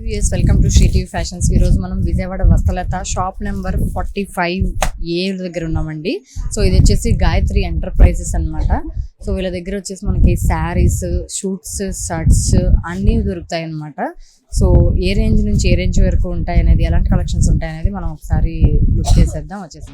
viewers, welcome to Shri Tv Fahions. ఈ రోజు మనం Vijayawada Vastralatha shop number 45A దగ్గర ఉన్నామండి. సో ఇది వచ్చేసి గాయత్రి ఎంటర్ప్రైజెస్ అన్నమాట. సో వీళ్ళ దగ్గర వచ్చేసి మనకి శారీస్, షూట్స్, షర్ట్స్ అన్నీ దొరుకుతాయి అన్నమాట. సో ఏ రేంజ్ నుంచి ఏ రేంజ్ వరకు ఉంటాయి అనేది, ఎలాంటి కలెక్షన్స్ ఉంటాయి అనేది మనం ఒకసారి లుక్ చేసేద్దాం. వచ్చేసి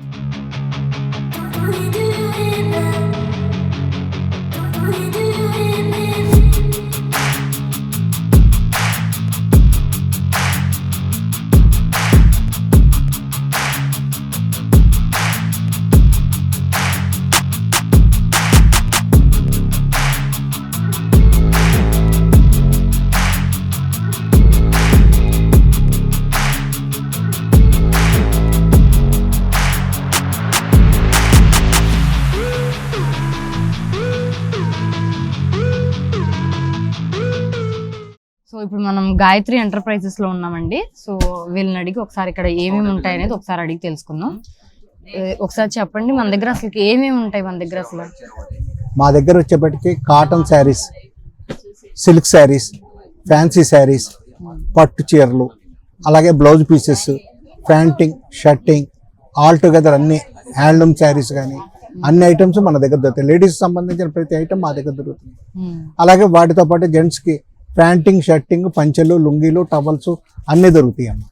సో ఇప్పుడు మనం గాయత్రి ఎంటర్ప్రైజెస్ లో ఉన్నామండి. సో వీళ్ళని అడిగి ఒకసారి ఇక్కడ ఏమేమి ఉంటాయి అనేది ఒకసారి అడిగి తెలుసుకుందాం. ఒకసారి చెప్పండి, మన దగ్గర అసలు ఏమేమి ఉంటాయి? మన దగ్గర అసలు మా దగ్గర వచ్చేప్పటికి cotton saris, silk saris, fancy saris, పట్టు చీరలు, అలాగే blouse pieces, panting, shirting, all together అన్ని హ్యాండ్లూమ్ శారీస్ కానీ అన్ని ఐటమ్స్ మన దగ్గర దొరుకుతాయి. లేడీస్ సంబంధించిన ప్రతి ఐటమ్ మా దగ్గర దొరుకుతుంది. అలాగే వాటితో పాటు జెంట్స్ కి ప్యాంటింగ్, షర్టింగ్, పంచెలు, లుంగీలు, టవల్స్ అన్ని దొరుకుతాయి అమ్మ.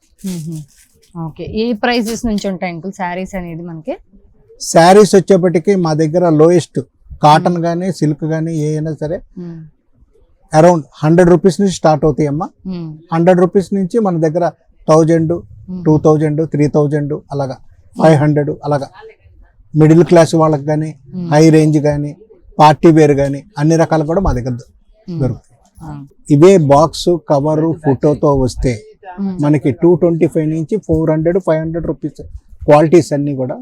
ఓకే, ఏ ప్రైసెస్ నుంచి ఉంటాయి అంకుల్ శారీస్ అనేది? మనకి శారీస్ వచ్చేప్పటికి మా దగ్గర లోయెస్ట్ కాటన్ గానీ సిల్క్ గానీ ఏ అయినా సరే అరౌండ్ 100 రూపీస్ నుంచి స్టార్ట్ అవుతాయి అమ్మ. 100 రూపీస్ నుంచి మన దగ్గర 1000, 2000, 3000 అలాగా 500 అలాగా మిడిల్ క్లాస్ వాళ్ళకి కానీ, హై రేంజ్ కానీ, పార్టీ వేర్ కానీ అన్ని రకాలు కూడా మా దగ్గర దొరుకుతాయి. ఇవే బాక్స్ కవరు ఫోటోతో వస్తే మనకి 225 నుంచి 400, 500 రూపీస్ క్వాలిటీస్ అన్ని కూడా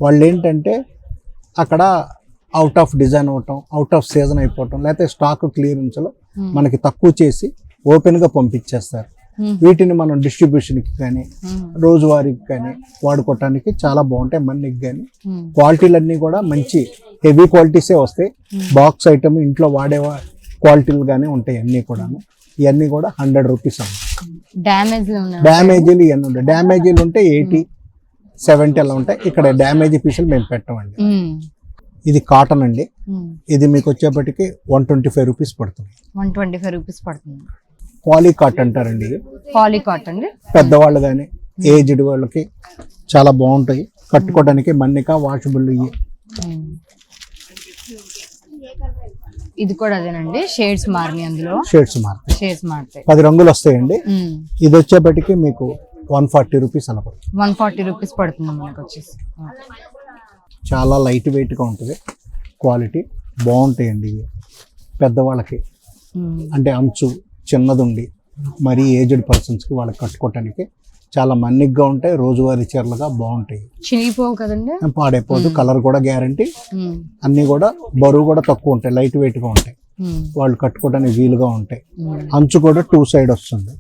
వాళ్ళు ఏంటంటే అక్కడ అవుట్ ఆఫ్ డిజైన్ అవటం, అవుట్ ఆఫ్ సీజన్ అయిపోవటం, లేకపోతే స్టాక్ క్లియరెన్స్ లో మనకి తక్కువ చేసి ఓపెన్ గా పంపించేస్తారు. వీటిని మనం డిస్ట్రిబ్యూషన్కి కానీ రోజువారీకి కానీ వాడుకోవటానికి చాలా బాగుంటాయి. మనకి కానీ క్వాలిటీలన్నీ కూడా మంచి హెవీ క్వాలిటీసే వస్తాయి. బాక్స్ ఐటమ్ ఇంట్లో వాడే క్వాలిటీలు గానే ఉంటాయి అన్ని కూడా. ఇవన్నీ కూడా 100 రూపీస్ అమ్మ. డ్యామేజీలు ఇవన్నీ ఉంటాయి. డ్యామేజీలు ఉంటే 80, 70 అలా ఉంటాయి. ఇక్కడ డ్యామేజీ పీసులు మేము పెట్టమండి. ఇది కాటన్ అండి. ఇది మీకు వచ్చేప్పటికి 125 రూపీస్ పడుతుంది. 125 రూపీస్ పడుతుంది. పాలీ కాటన్ అంటారండి. పాలీ కాటన్ పెద్దవాళ్ళు కానీ ఏజ్డ్ వాళ్ళకి చాలా బాగుంటాయి కట్టుకోవడానికి. మన్నిక వాషబుల్. ఇది కూడా అదేనండి, షేడ్స్ మారినాయి. అందులో షేడ్స్ మారుతాయి. 10 రంగులు వస్తాయండి. ఇది వచ్చేప్పటికి మీకు 140 రూపీస్ అలా పడుతుంది. 140 రూపీస్ పడుతుంది మనకు వచ్చేసి. చాలా లైట్ వెయిట్ గా ఉంటుంది. క్వాలిటీ బాగుంటాయండి. ఇవి పెద్దవాళ్ళకి అంటే అంచు చిన్నదుండి మరీ ఏజ్డ్ పర్సన్స్ కి వాళ్ళకి కట్టుకోవటానికి చాలా మన్నిగ్గా ఉంటాయి. రోజువారీ చీరలుగా బాగుంటాయి. చినిగిపోవు కదండి, పాడైపోదు. కలర్ కూడా గ్యారంటీ. అన్ని కూడా బరువు కూడా తక్కువ ఉంటాయి, లైట్ వెయిట్ గా ఉంటాయి. వాళ్ళు కట్టుకోవడానికి వీలుగా ఉంటాయి. అంచు కూడా 2 సైడ్ వస్తుంది.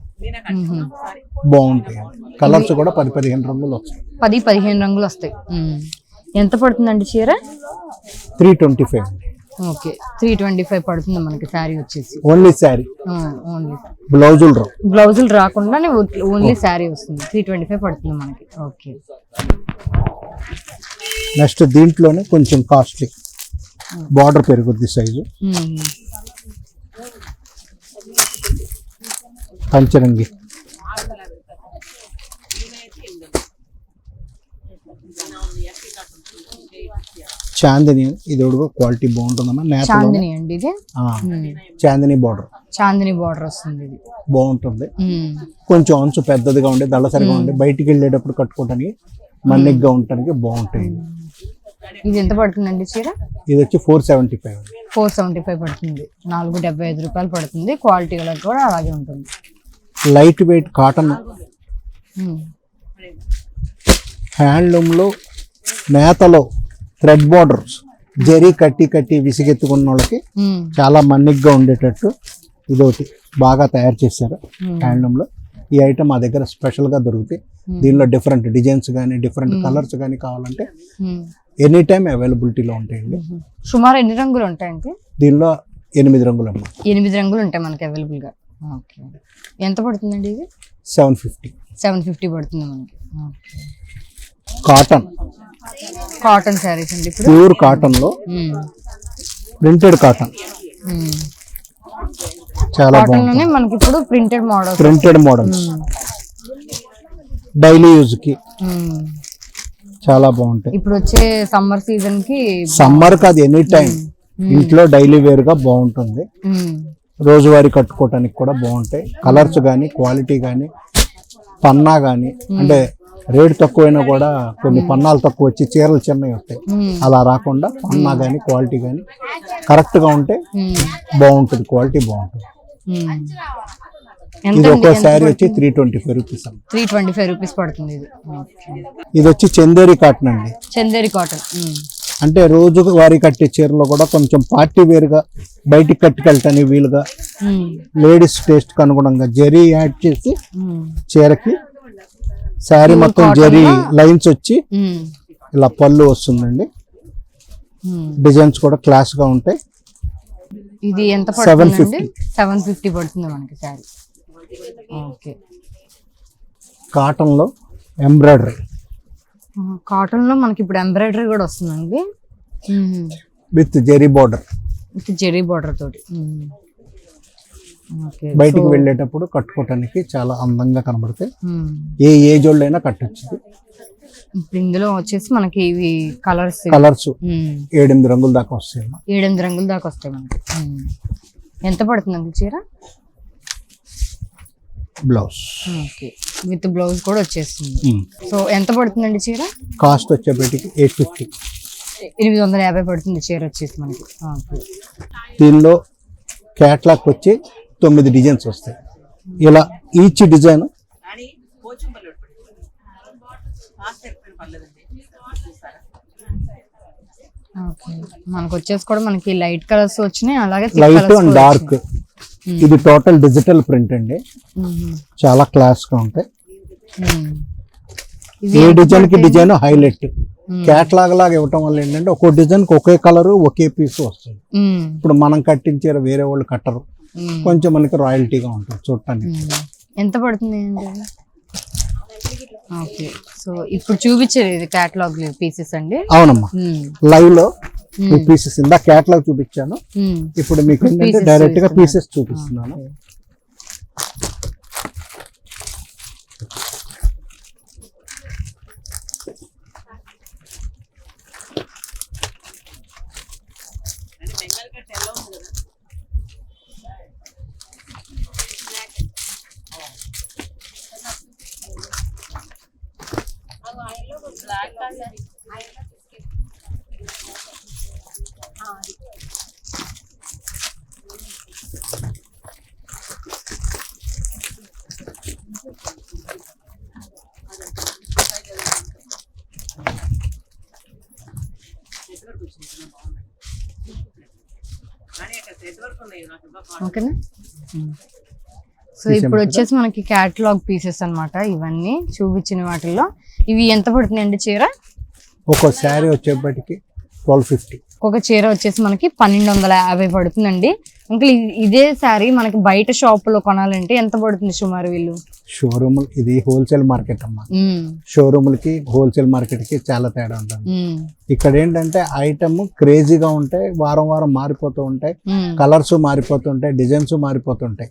బాగుంటాయి. కలర్స్ కూడా 10-15 రంగులు వస్తాయి. 10-15 రంగులు వస్తాయి. ఎంత పడుతుందండి చీర? 325. ఓకే, 325 పడుతుంది మనకి శారీ వచ్చేసి. ఓన్లీ శారీ, ఓన్లీ బ్లౌజులు రాకుండా ఓన్లీ శారీ వస్తుంది. 325 పడుతుంది మనకి. ఓకే, నెక్స్ట్ దీంట్లోనే కొంచెం కాస్ట్లీ బార్డర్ పెరుగుద్ది సైజు. పంచరంగి చాందిని. ఇది కూడా క్వాలిటీ బాగుంటుందమ్మా. చాందిని అండి ఇది. చాందిని బార్డర్ వస్తుంది. ఇది బాగుంటుంది. కొంచెం అంచు పెద్దదిగా ఉండి దళసరిగా ఉండి బయటికి వెళ్ళేటప్పుడు కట్టుకోవడానికి మన్నిగ్గా ఉండటానికి బాగుంటాయి. ఇది ఎంత పడుతుందండి చీర? ఇది వచ్చి 475. 475 పడుతుంది. 475 రూపాయలు పడుతుంది. క్వాలిటీ కూడా అలాగే ఉంటుంది. లైట్ వెయిట్ కాటన్ హ్యాండ్లూమ్ లో నేతలో థ్రెడ్ బార్డర్స్ జరీ కట్టి విసిగెత్తుకున్న వాళ్ళకి చాలా మన్నిగ్గా ఉండేటట్టు ఇదొకటి బాగా తయారు చేశారు హ్యాండ్లూమ్ లో. ఈ ఐటమ్ మా దగ్గర స్పెషల్ గా దొరుకుతాయి. దీనిలో డిఫరెంట్ డిజైన్స్ కానీ డిఫరెంట్ కలర్స్ కానీ కావాలంటే ఎనీ టైం అవైలబిలిటీలో ఉంటాయండి. సుమారు ఎన్ని రంగులు ఉంటాయండి దీనిలో? 8 రంగులు అమ్మా. 8 రంగులు ఉంటాయి మనకి అవైలబుల్ గా. ఓకే, ఎంత పడుతుందండి ఇది? 750. 750 పడుతుంది మనకి. ఓకే, కాటన్ శారీస్ అండి ఇప్పుడు. ప్యూర్ కాటన్ లో ప్రింటెడ్ కాటన్, చాలా బాగుంది. మనకి ఇప్పుడు ప్రింటెడ్ మోడల్స్ డైలీ యూజ్ కి చాలా బాగుంటాయి. ఇప్పుడు వచ్చే సమ్మర్ సీజన్ కి, సమ్మర్ కాదు ఎనీ టైం ఇంట్లో డైలీ వేర్ గా బాగుంటుంది. రోజువారీ కట్టుకోవటానికి కూడా బాగుంటాయి. కలర్స్ కానీ, క్వాలిటీ కానీ, పన్నా కానీ, అంటే రేట్ తక్కువైనా కూడా కొన్ని పన్నాలు తక్కువ వచ్చి చీరలు చిన్నవి వస్తాయి. అలా రాకుండా పన్నా కానీ, క్వాలిటీ కానీ కరెక్ట్ గా ఉంటే బాగుంటుంది. క్వాలిటీ బాగుంటుంది. ఇది ఒక శారీ వచ్చి 325 రూపీస్. 325 రూపీస్ పడుతుంది ఇది. ఇది వచ్చి చందేరి కాటన్ అండి. చందేరి కాటన్ అంటే రోజు వారి కట్టే చీరలో కూడా కొంచెం పార్టీ వేర్ గా బయటికి కట్టుకెళ్ళటానికి వీలుగా, లేడీస్ టేస్ట్ కి అనుగుణంగా జరీ యాడ్ చేసి చీరకి శారీ మొత్తం జరీ లైన్స్ వచ్చి ఇలా పళ్ళు వస్తుందండి. డిజైన్స్ కూడా క్లాస్ గా ఉంటాయి. ఇది ఎంత పడుతుంది? 750 పడుతుంది మనకి శారీ. ఓకే, కాటన్ లో ఎంబ్రాయిడరీ. కాటన్ లో మనకి ఇప్పుడు ఎంబ్రాయిడరీ కూడా వస్తుందండి, విత్ జెరీ బార్డర్. తోటి. బయటికి వెళ్ళేటప్పుడు కట్టుకోవటానికి చాలా అందంగా కనబడతాయి. ఏ ఏజ్ వాళ్ళైనా కట్టొచ్చు. ఇందులో వచ్చేసి మనకి ఇవి కలర్స్ 7-8 రంగుల దాకా వస్తాయి. 7-8 రంగుల దాకా వస్తాయి మనకి. ఎంత పడుతుందండి చీర? బ్లౌజ్. ఓకే, విత్ బ్లౌజ్ కూడా వచ్చేస్తుంది. సో ఎంత పడుతుందండి చీర? కాస్ట్ వచ్చేప్పటికి 850. 850 పడుతుంది చీర వచ్చేసి మనకి. దీనిలో క్యాట్లాగ్ వచ్చి 9 డిజైన్స్ వస్తాయి. ఇలా ఈచ్ డిజైన్ మనకు వచ్చేసి కూడా మనకి లైట్ కలర్స్ వచ్చినాయి, అలాగే లైట్ అండ్ డార్క్. ఇది టోటల్ డిజిటల్ ప్రింట్ అండి. చాలా క్లాస్ గా ఉంటాయి. ఏ డిజైన్ కి డిజైన్ హైలైట్. క్యాట్లాగ్ లాగా ఇవ్వటం వల్ల ఏంటంటే ఒక్కో డిజైన్ కి ఒకే కలర్ ఒకే పీస్ వస్తుంది. ఇప్పుడు మనం కట్టించారు, వేరే వాళ్ళు కట్టరు. కొంచెం మనకి రాయల్టీగా ఉంటుంది చూడటానికి. ఎంత పడుతుంది? ఓకే, సో ఇప్పుడు చూపించారు ఇది క్యాటలాగ్ పీసెస్ అండి. అవునమ్మా, లైవ్ లో పీసెస్ ఇందా క్యాటలాగ్ చూపించాను. ఇప్పుడు మీకు డైరెక్ట్ గా పీసెస్ చూపిస్తున్నాను. ఓకేనా? సో ఇప్పుడు వచ్చేసి మనకి క్యాటలాగ్ పీసెస్ అన్నమాట. ఇవన్నీ చూపించిన వాటిల్లో ఇవి ఎంత పడుతున్నాయండి చీర? ఒక శారీ వచ్చేప్పటికి 1250. ఒక చీర వచ్చేసి మనకి 1250 పడుతుందండి. ఇంకా ఇదే శారీ మనకి బయట షాప్ లో కొనాలంటే ఎంత పడుతుంది సుమారు? వీళ్ళు షోరూమ్, ఇది హోల్సేల్ మార్కెట్ అమ్మా. షోరూములకి హోల్సేల్ మార్కెట్ కి చాలా తేడా ఉంటుంది. ఇక్కడ ఏంటంటే ఐటమ్ క్రేజీగా ఉంటాయి, వారం వారం మారిపోతూ ఉంటాయి, కలర్స్ మారిపోతుంటాయి, డిజైన్స్ మారిపోతుంటాయి.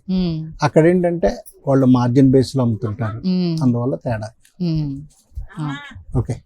అక్కడ ఏంటంటే వాళ్ళు మార్జిన్ బేస్ లో అమ్ముతుంటారు, అందువల్ల తేడా. ఓకే.